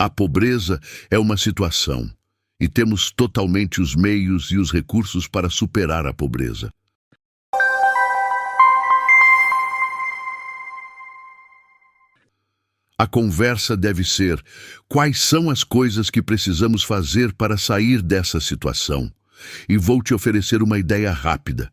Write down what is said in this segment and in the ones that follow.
A pobreza é uma situação, e temos totalmente os meios e os recursos para superar a pobreza. A conversa deve ser: quais são as coisas que precisamos fazer para sair dessa situação? E vou te oferecer uma ideia rápida.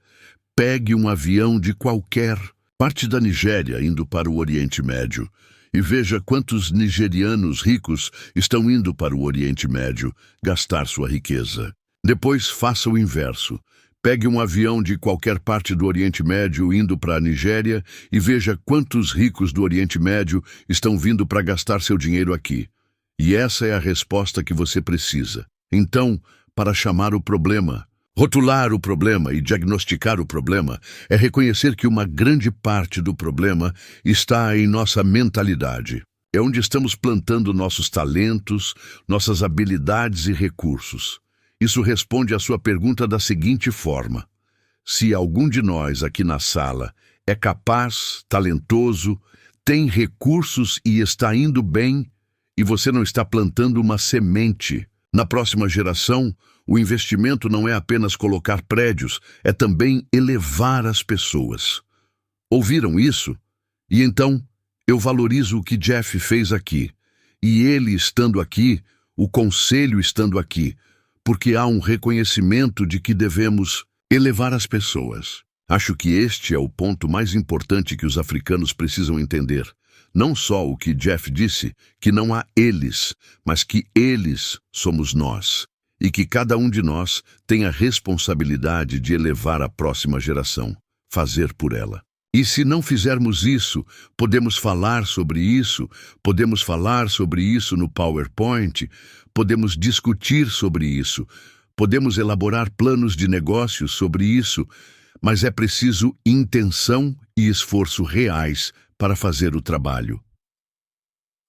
Pegue um avião de qualquer parte da Nigéria indo para o Oriente Médio e veja quantos nigerianos ricos estão indo para o Oriente Médio gastar sua riqueza. Depois faça o inverso. Pegue um avião de qualquer parte do Oriente Médio indo para a Nigéria e veja quantos ricos do Oriente Médio estão vindo para gastar seu dinheiro aqui. E essa é a resposta que você precisa. Então, para chamar o problema, rotular o problema e diagnosticar o problema, é reconhecer que uma grande parte do problema está em nossa mentalidade. É onde estamos plantando nossos talentos, nossas habilidades e recursos. Isso responde à sua pergunta da seguinte forma: se algum de nós aqui na sala é capaz, talentoso, tem recursos e está indo bem, e você não está plantando uma semente, na próxima geração, o investimento não é apenas colocar prédios, é também elevar as pessoas. Ouviram isso? E então, eu valorizo o que Jeff fez aqui, e ele estando aqui, o conselho estando aqui, porque há um reconhecimento de que devemos elevar as pessoas. Acho que este é o ponto mais importante que os africanos precisam entender. Não só o que Jeff disse, que não há eles, mas que eles somos nós. E que cada um de nós tem a responsabilidade de elevar a próxima geração, fazer por ela. E se não fizermos isso, podemos falar sobre isso no PowerPoint, podemos discutir sobre isso, podemos elaborar planos de negócios sobre isso, mas é preciso intenção e esforço reais para fazer o trabalho.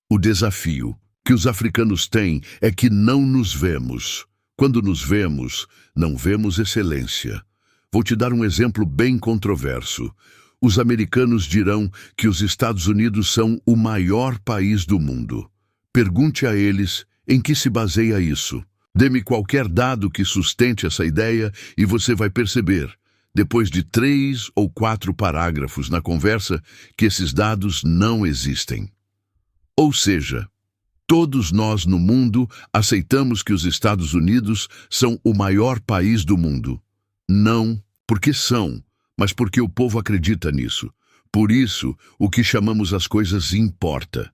O desafio que os africanos têm é que não nos vemos. Quando nos vemos, não vemos excelência. Vou te dar um exemplo bem controverso. Os americanos dirão que os Estados Unidos são o maior país do mundo. Pergunte a eles em que se baseia isso. Dê-me qualquer dado que sustente essa ideia e você vai perceber, depois de 3 ou 4 parágrafos na conversa, que esses dados não existem. Ou seja, todos nós no mundo aceitamos que os Estados Unidos são o maior país do mundo. Não porque são, mas porque o povo acredita nisso. Por isso, o que chamamos as coisas importa.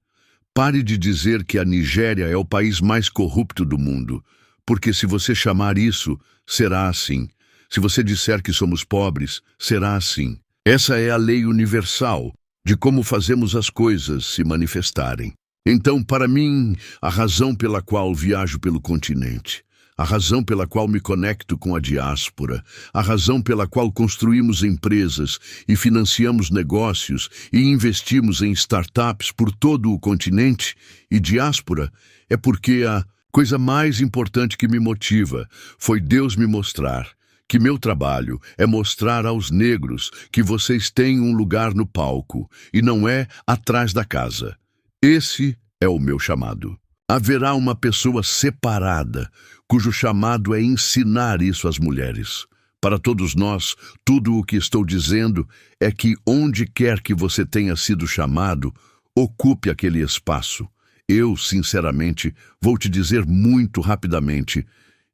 Pare de dizer que a Nigéria é o país mais corrupto do mundo, porque se você chamar isso, será assim. Se você disser que somos pobres, será assim. Essa é a lei universal de como fazemos as coisas se manifestarem. Então, para mim, a razão pela qual viajo pelo continente, a razão pela qual me conecto com a diáspora, a razão pela qual construímos empresas e financiamos negócios e investimos em startups por todo o continente e diáspora, é porque a coisa mais importante que me motiva foi Deus me mostrar que meu trabalho é mostrar aos negros que vocês têm um lugar no palco e não é atrás da casa. Esse é o meu chamado. Haverá uma pessoa separada, cujo chamado é ensinar isso às mulheres. Para todos nós, tudo o que estou dizendo é que onde quer que você tenha sido chamado, ocupe aquele espaço. Eu, sinceramente, vou te dizer muito rapidamente,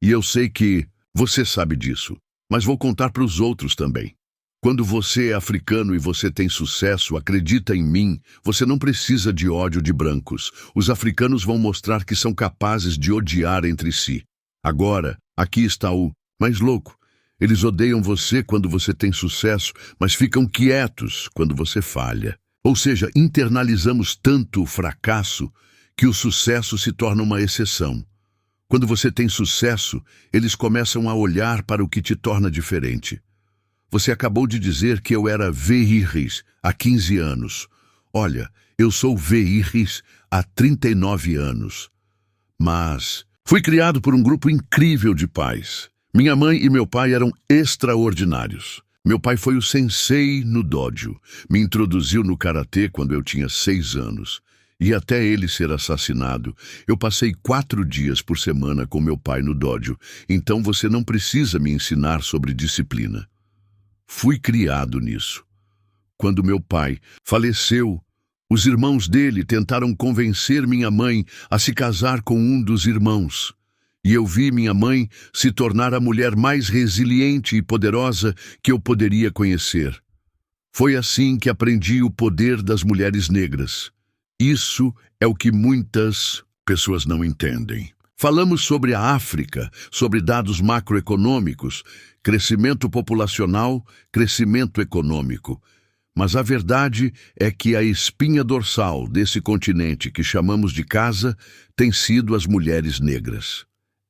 e eu sei que você sabe disso, mas vou contar para os outros também. Quando você é africano e você tem sucesso, acredita em mim, você não precisa de ódio de brancos. Os africanos vão mostrar que são capazes de odiar entre si. Agora, aqui está o mais louco. Eles odeiam você quando você tem sucesso, mas ficam quietos quando você falha. Ou seja, internalizamos tanto o fracasso que o sucesso se torna uma exceção. Quando você tem sucesso, eles começam a olhar para o que te torna diferente. Você acabou de dizer que eu era Veirris há 15 anos. Olha, eu sou Veirris há 39 anos. Mas fui criado por um grupo incrível de pais. Minha mãe e meu pai eram extraordinários. Meu pai foi o sensei no dojo. Me introduziu no karatê quando eu tinha 6 anos. e até ele ser assassinado. Eu passei 4 dias por semana com meu pai no dojo, então você não precisa me ensinar sobre disciplina. Fui criado nisso. Quando meu pai faleceu, os irmãos dele tentaram convencer minha mãe a se casar com um dos irmãos. E eu vi minha mãe se tornar a mulher mais resiliente e poderosa que eu poderia conhecer. Foi assim que aprendi o poder das mulheres negras. Isso é o que muitas pessoas não entendem. Falamos sobre a África, sobre dados macroeconômicos, crescimento populacional, crescimento econômico. Mas a verdade é que a espinha dorsal desse continente que chamamos de casa tem sido as mulheres negras.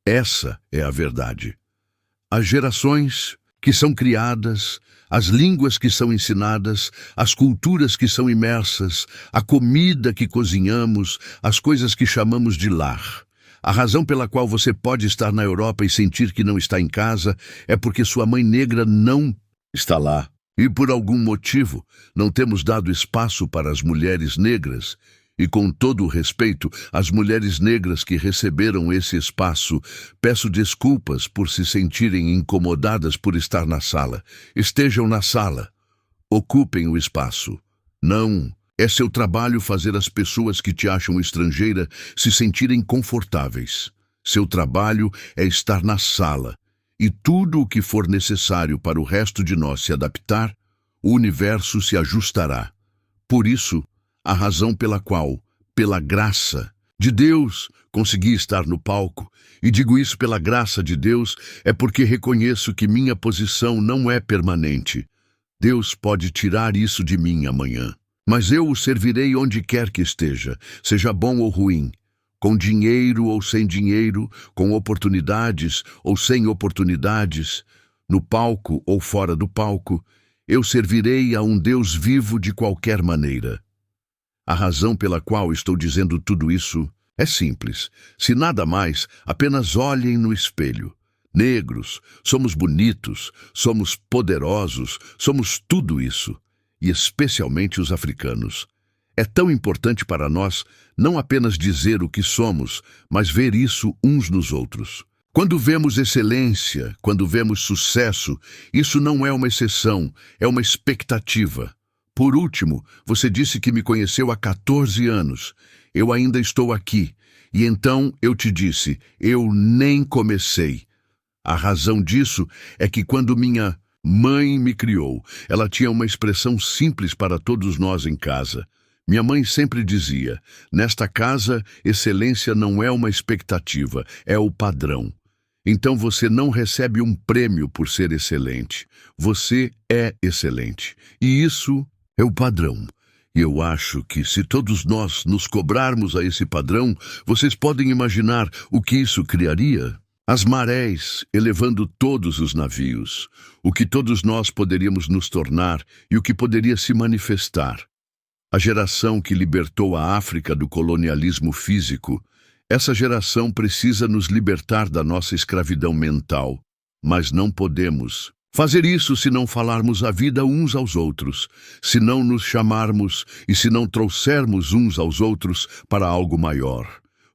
Essa é a verdade. As gerações que são criadas, as línguas que são ensinadas, as culturas que são imersas, a comida que cozinhamos, as coisas que chamamos de lar. A razão pela qual você pode estar na Europa e sentir que não está em casa é porque sua mãe negra não está lá. E por algum motivo não temos dado espaço para as mulheres negras. E com todo o respeito às mulheres negras que receberam esse espaço, peço desculpas por se sentirem incomodadas por estar na sala. Estejam na sala. Ocupem o espaço. Não. É seu trabalho fazer as pessoas que te acham estrangeira se sentirem confortáveis. Seu trabalho é estar na sala. E tudo o que for necessário para o resto de nós se adaptar, o universo se ajustará. Por isso, a razão pela qual, pela graça de Deus, consegui estar no palco, e digo isso pela graça de Deus, é porque reconheço que minha posição não é permanente. Deus pode tirar isso de mim amanhã. Mas eu o servirei onde quer que esteja, seja bom ou ruim, com dinheiro ou sem dinheiro, com oportunidades ou sem oportunidades, no palco ou fora do palco, eu servirei a um Deus vivo de qualquer maneira. A razão pela qual estou dizendo tudo isso é simples. Se nada mais, apenas olhem no espelho. Negros, somos bonitos, somos poderosos, somos tudo isso. E especialmente os africanos. É tão importante para nós não apenas dizer o que somos, mas ver isso uns nos outros. Quando vemos excelência, quando vemos sucesso, isso não é uma exceção, é uma expectativa. Por último, você disse que me conheceu há 14 anos. Eu ainda estou aqui. E então eu te disse, eu nem comecei. A razão disso é que quando minha mãe me criou, ela tinha uma expressão simples para todos nós em casa. Minha mãe sempre dizia, nesta casa, excelência não é uma expectativa, é o padrão. Então você não recebe um prêmio por ser excelente. Você é excelente. E isso é o padrão. E eu acho que se todos nós nos cobrarmos a esse padrão, vocês podem imaginar o que isso criaria? As marés elevando todos os navios, o que todos nós poderíamos nos tornar e o que poderia se manifestar. A geração que libertou a África do colonialismo físico, essa geração precisa nos libertar da nossa escravidão mental, mas não podemos fazer isso se não falarmos a vida uns aos outros, se não nos chamarmos e se não trouxermos uns aos outros para algo maior.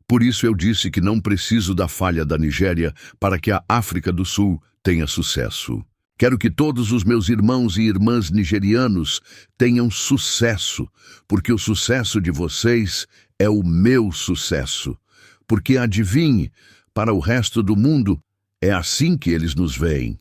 Por isso eu disse que não preciso da falha da Nigéria para que a África do Sul tenha sucesso. Quero que todos os meus irmãos e irmãs nigerianos tenham sucesso, porque o sucesso de vocês é o meu sucesso. Porque adivinhe, para o resto do mundo, é assim que eles nos veem.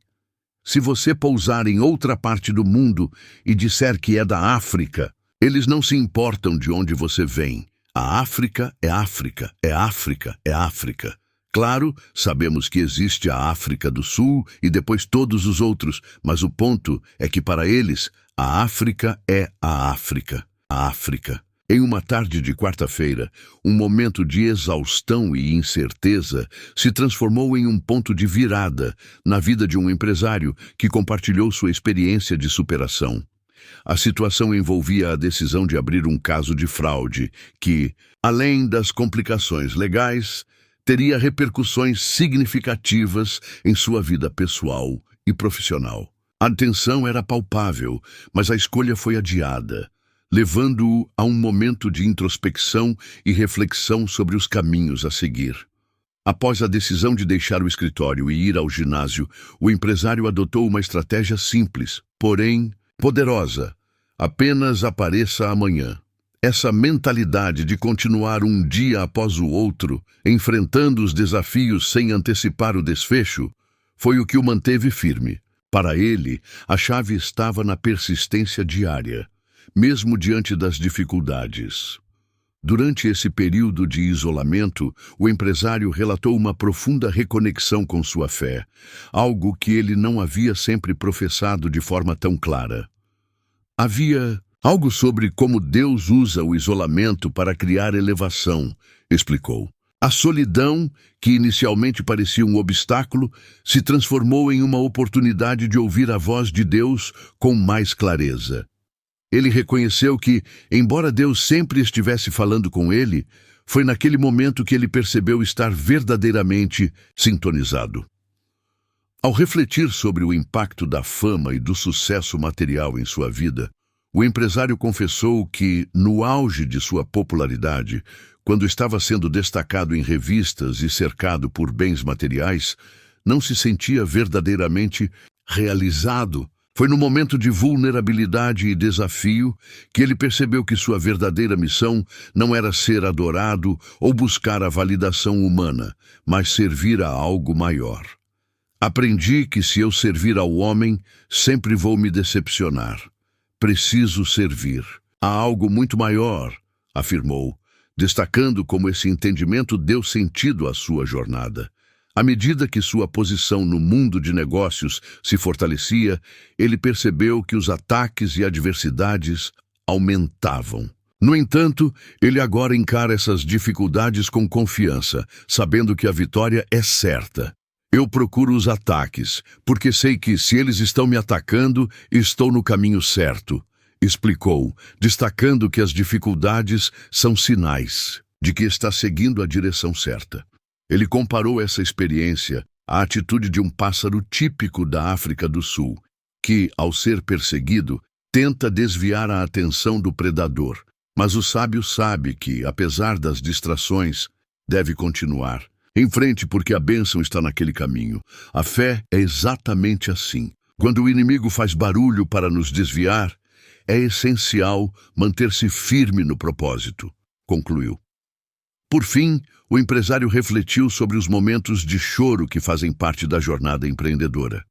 Se você pousar em outra parte do mundo e disser que é da África, eles não se importam de onde você vem. A África é África, é África, é África. Claro, sabemos que existe a África do Sul e depois todos os outros, mas o ponto é que para eles, a África é a África, a África. Em uma tarde de quarta-feira, um momento de exaustão e incerteza se transformou em um ponto de virada na vida de um empresário que compartilhou sua experiência de superação. A situação envolvia a decisão de abrir um caso de fraude que, além das complicações legais, teria repercussões significativas em sua vida pessoal e profissional. A tensão era palpável, mas a escolha foi adiada. levando-o a um momento de introspecção e reflexão sobre os caminhos a seguir. Após a decisão de deixar o escritório e ir ao ginásio, o empresário adotou uma estratégia simples, porém poderosa. Apenas apareça amanhã. Essa mentalidade de continuar um dia após o outro, enfrentando os desafios sem antecipar o desfecho, foi o que o manteve firme. Para ele, a chave estava na persistência diária, mesmo diante das dificuldades. Durante esse período de isolamento, o empresário relatou uma profunda reconexão com sua fé, algo que ele não havia sempre professado de forma tão clara. Havia algo sobre como Deus usa o isolamento para criar elevação, explicou. A solidão, que inicialmente parecia um obstáculo, se transformou em uma oportunidade de ouvir a voz de Deus com mais clareza. Ele reconheceu que, embora Deus sempre estivesse falando com ele, foi naquele momento que ele percebeu estar verdadeiramente sintonizado. Ao refletir sobre o impacto da fama e do sucesso material em sua vida, o empresário confessou que, no auge de sua popularidade, quando estava sendo destacado em revistas e cercado por bens materiais, não se sentia verdadeiramente realizado. Foi no momento de vulnerabilidade e desafio que ele percebeu que sua verdadeira missão não era ser adorado ou buscar a validação humana, mas servir a algo maior. Aprendi que se eu servir ao homem, sempre vou me decepcionar. Preciso servir a algo muito maior, afirmou, destacando como esse entendimento deu sentido à sua jornada. À medida que sua posição no mundo de negócios se fortalecia, ele percebeu que os ataques e adversidades aumentavam. No entanto, ele agora encara essas dificuldades com confiança, sabendo que a vitória é certa. Eu procuro os ataques, porque sei que, se eles estão me atacando, estou no caminho certo, explicou, destacando que as dificuldades são sinais de que está seguindo a direção certa. Ele comparou essa experiência à atitude de um pássaro típico da África do Sul, que, ao ser perseguido, tenta desviar a atenção do predador. Mas o sábio sabe que, apesar das distrações, deve continuar em frente porque a bênção está naquele caminho. A fé é exatamente assim. Quando o inimigo faz barulho para nos desviar, é essencial manter-se firme no propósito, concluiu. Por fim, o empresário refletiu sobre os momentos de choro que fazem parte da jornada empreendedora.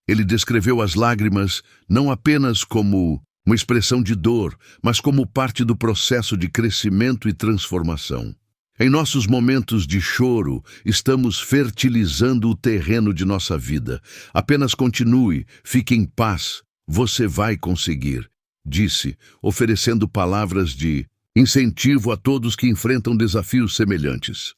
Ele descreveu as lágrimas não apenas como uma expressão de dor, mas como parte do processo de crescimento e transformação. Em nossos momentos de choro, estamos fertilizando o terreno de nossa vida. Apenas continue, fique em paz, você vai conseguir, disse, oferecendo palavras de incentivo a todos que enfrentam desafios semelhantes.